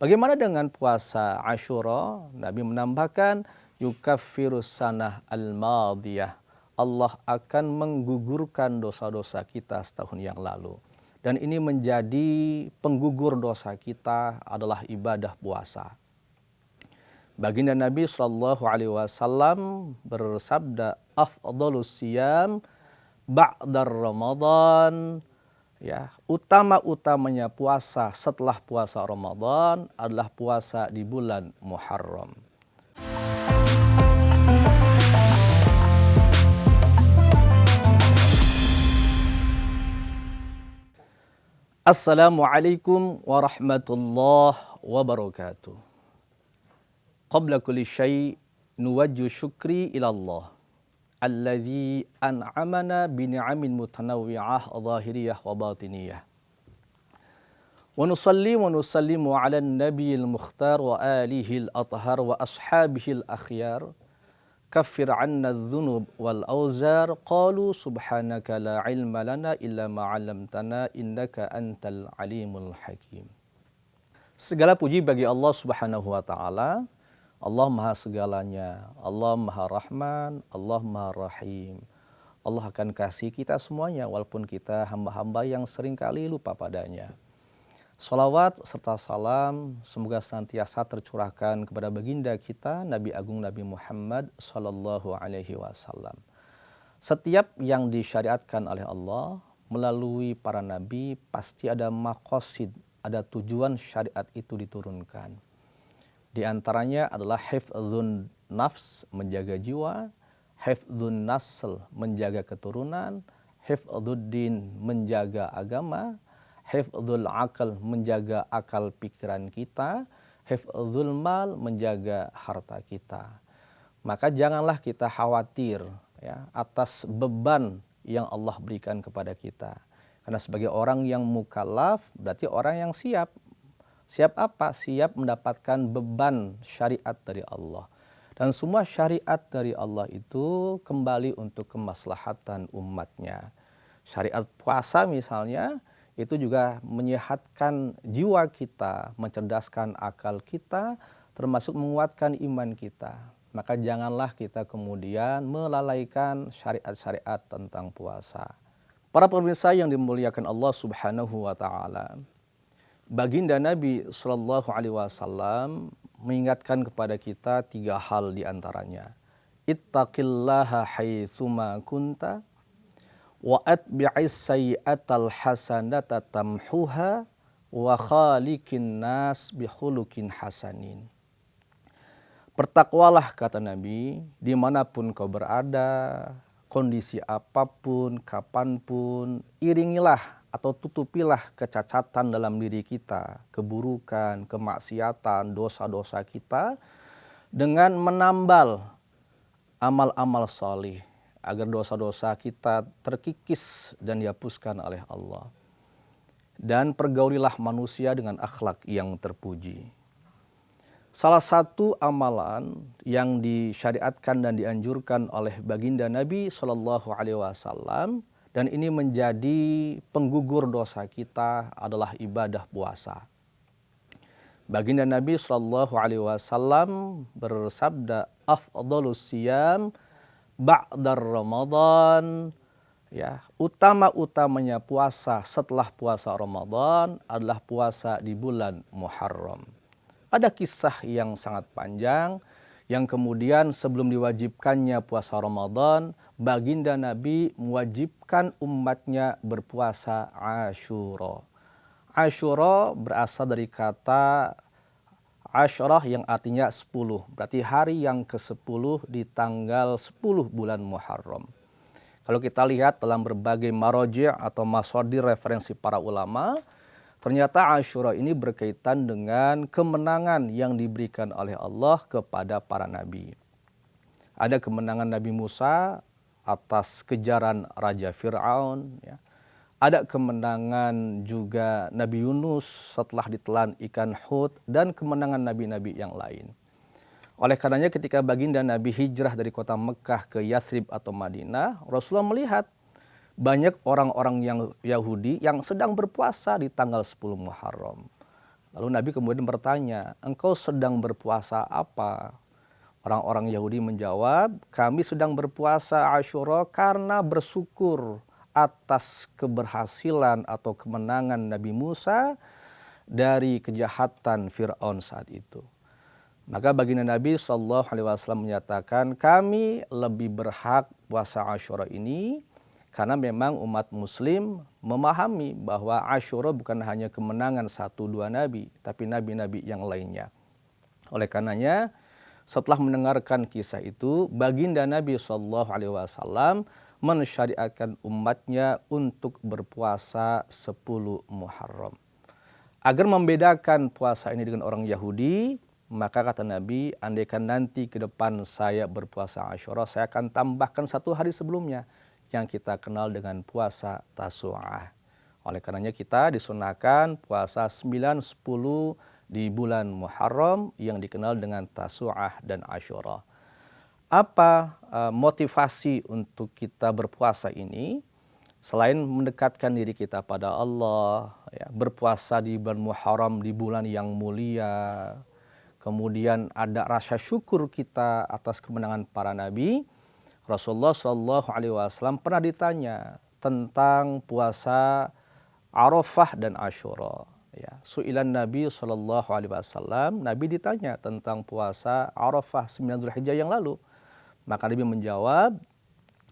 Bagaimana dengan puasa Asyura? Nabi menambahkan yukaffirus sanah al-madiyah. Allah akan menggugurkan dosa-dosa kita setahun yang lalu. Dan ini menjadi penggugur dosa kita adalah ibadah puasa. Baginda Nabi Shallallahu Alaihi Wasallam bersabda, "Afdalus siyam ba'dar Ramadan." Ya, utama-utamanya puasa setelah puasa Ramadan adalah puasa di bulan Muharram. Assalamualaikum warahmatullahi wabarakatuh. Qabla kulli syai' nuwajju syukri ila Allah alladzi an'amana bi ni'amin mutanawwi'ah zahiriyah wa batiniyah. Wa nusalli wa nusallimu 'alan nabiyil mukhtar wa alihi al-athhar wa ashabihi al-akhyar. Kaffir 'anna adh-dhunub wal awzar. Qalu subhanaka la 'ilma lana illa ma 'allamtana innaka antal alimul hakim. Segala puji bagi Allah Subhanahu wa taala. Allah Maha segalanya, Allah Maha Rahman, Allah Maha Rahim. Allah akan kasih kita semuanya walaupun kita hamba-hamba yang seringkali lupa padanya. Salawat serta salam semoga senantiasa tercurahkan kepada baginda kita Nabi Agung Nabi Muhammad Sallallahu Alaihi Wasallam. Setiap yang disyariatkan oleh Allah melalui para nabi pasti ada maqasid, ada tujuan syariat itu diturunkan. Di antaranya adalah hifdzun nafs, menjaga jiwa, hifdzun nasl, menjaga keturunan, hifdzuddin, menjaga agama, hifdzul akal, menjaga akal pikiran kita, hifdzul mal, menjaga harta kita. Maka janganlah kita khawatir ya, atas beban yang Allah berikan kepada kita. Karena sebagai orang yang mukallaf berarti orang yang siap. Siap apa? Siap mendapatkan beban syariat dari Allah. Dan semua syariat dari Allah itu kembali untuk kemaslahatan umatnya. Syariat puasa misalnya, itu juga menyehatkan jiwa kita, mencerdaskan akal kita, termasuk menguatkan iman kita. Maka janganlah kita kemudian melalaikan syariat-syariat tentang puasa. Para pemirsa yang dimuliakan Allah Subhanahu wa taala. Baginda Nabi Shallallahu Alaihi Wasallam mengingatkan kepada kita 3 hal diantaranya. Ittaqillaha haitsuma kunta wa atbi'is sayyi'atal hasanata tamhuha wa khaliqin nas bi khuluqin hasanin. Bertakwalah kata Nabi dimanapun kau berada, kondisi apapun, kapanpun, iringilah atau tutupilah kecacatan dalam diri kita, keburukan, kemaksiatan, dosa-dosa kita dengan menambal amal-amal salih agar dosa-dosa kita terkikis dan dihapuskan oleh Allah. Dan pergaulilah manusia dengan akhlak yang terpuji. Salah satu amalan yang disyariatkan dan dianjurkan oleh baginda Nabi Shallallahu Alaihi Wasallam dan ini menjadi penggugur dosa kita adalah ibadah puasa. Baginda Nabi Shallallahu Alaihi Wasallam bersabda, "Afdalus siyam ba'dar Ramadan." Ya, utama-utamanya puasa setelah puasa Ramadan adalah puasa di bulan Muharram. Ada kisah yang sangat panjang yang kemudian sebelum diwajibkannya puasa Ramadan, baginda Nabi mewajibkan umatnya berpuasa Asyura. Asyura berasal dari kata Asyurah yang artinya 10. Berarti hari yang ke-10 di tanggal 10 bulan Muharram. Kalau kita lihat dalam berbagai maraji' atau masadir referensi para ulama, ternyata Asyura ini berkaitan dengan kemenangan yang diberikan oleh Allah kepada para nabi. Ada kemenangan Nabi Musa atas kejaran Raja Fir'aun. Ya. Ada kemenangan juga Nabi Yunus setelah ditelan ikan Hud dan kemenangan nabi-nabi yang lain. Oleh karenanya ketika baginda Nabi hijrah dari kota Mekah ke Yathrib atau Madinah, Rasulullah melihat banyak orang-orang yang Yahudi yang sedang berpuasa di tanggal 10 Muharram. Lalu Nabi kemudian bertanya, engkau sedang berpuasa apa? Orang-orang Yahudi menjawab, kami sedang berpuasa Asyura karena bersyukur atas keberhasilan atau kemenangan Nabi Musa dari kejahatan Fir'aun saat itu. Maka baginda Nabi SAW menyatakan, kami lebih berhak puasa Asyura ini karena memang umat muslim memahami bahwa Asyura bukan hanya kemenangan satu dua nabi, tapi nabi-nabi yang lainnya. Oleh karenanya, setelah mendengarkan kisah itu, baginda Nabi SAW mensyariatkan umatnya untuk berpuasa 10 Muharram. Agar membedakan puasa ini dengan orang Yahudi, maka kata Nabi, andaikan nanti ke depan saya berpuasa Asyura, saya akan tambahkan satu hari sebelumnya yang kita kenal dengan puasa Tasu'ah. Oleh karenanya kita disunahkan puasa 9, 10 di bulan Muharram yang dikenal dengan Tasu'ah dan Asyura. Apa motivasi untuk kita berpuasa ini? Selain mendekatkan diri kita pada Allah, ya, berpuasa di bulan Muharram di bulan yang mulia, kemudian ada rasa syukur kita atas kemenangan para nabi. Rasulullah SAW pernah ditanya tentang puasa Arafah dan Asyura. Ya, su'ilan Nabi SAW, Nabi ditanya tentang puasa Arafah 9 Dzulhijjah yang lalu. Maka Nabi menjawab,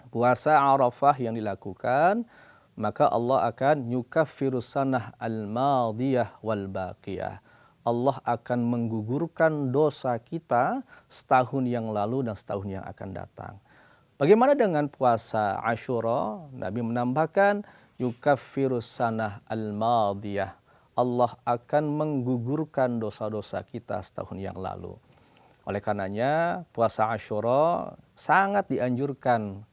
puasa Arafah yang dilakukan, maka Allah akan yukaffiru sanah al-madiyah wal baqiyah. Allah akan menggugurkan dosa kita setahun yang lalu dan setahun yang akan datang. Bagaimana dengan puasa Asyura? Nabi menambahkan yukaffiru sanah al-madiyah. Allah akan menggugurkan dosa-dosa kita setahun yang lalu. Oleh karenanya puasa Asyura sangat dianjurkan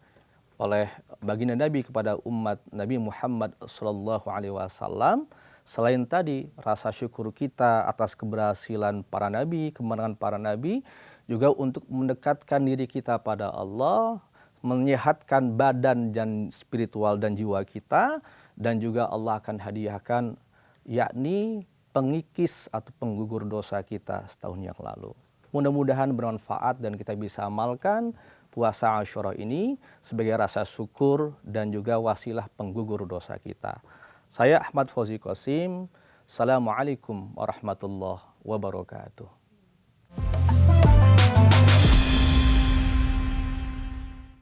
oleh baginda Nabi kepada umat Nabi Muhammad SAW. Selain tadi rasa syukur kita atas keberhasilan para nabi, kemenangan para nabi, juga untuk mendekatkan diri kita pada Allah, menyehatkan badan dan spiritual dan jiwa kita, dan juga Allah akan hadiahkan yakni pengikis atau penggugur dosa kita setahun yang lalu. Mudah-mudahan bermanfaat dan kita bisa amalkan puasa Asyura ini sebagai rasa syukur dan juga wasilah penggugur dosa kita. Saya Ahmad Fauzi Qasim. Assalamualaikum warahmatullahi wabarakatuh.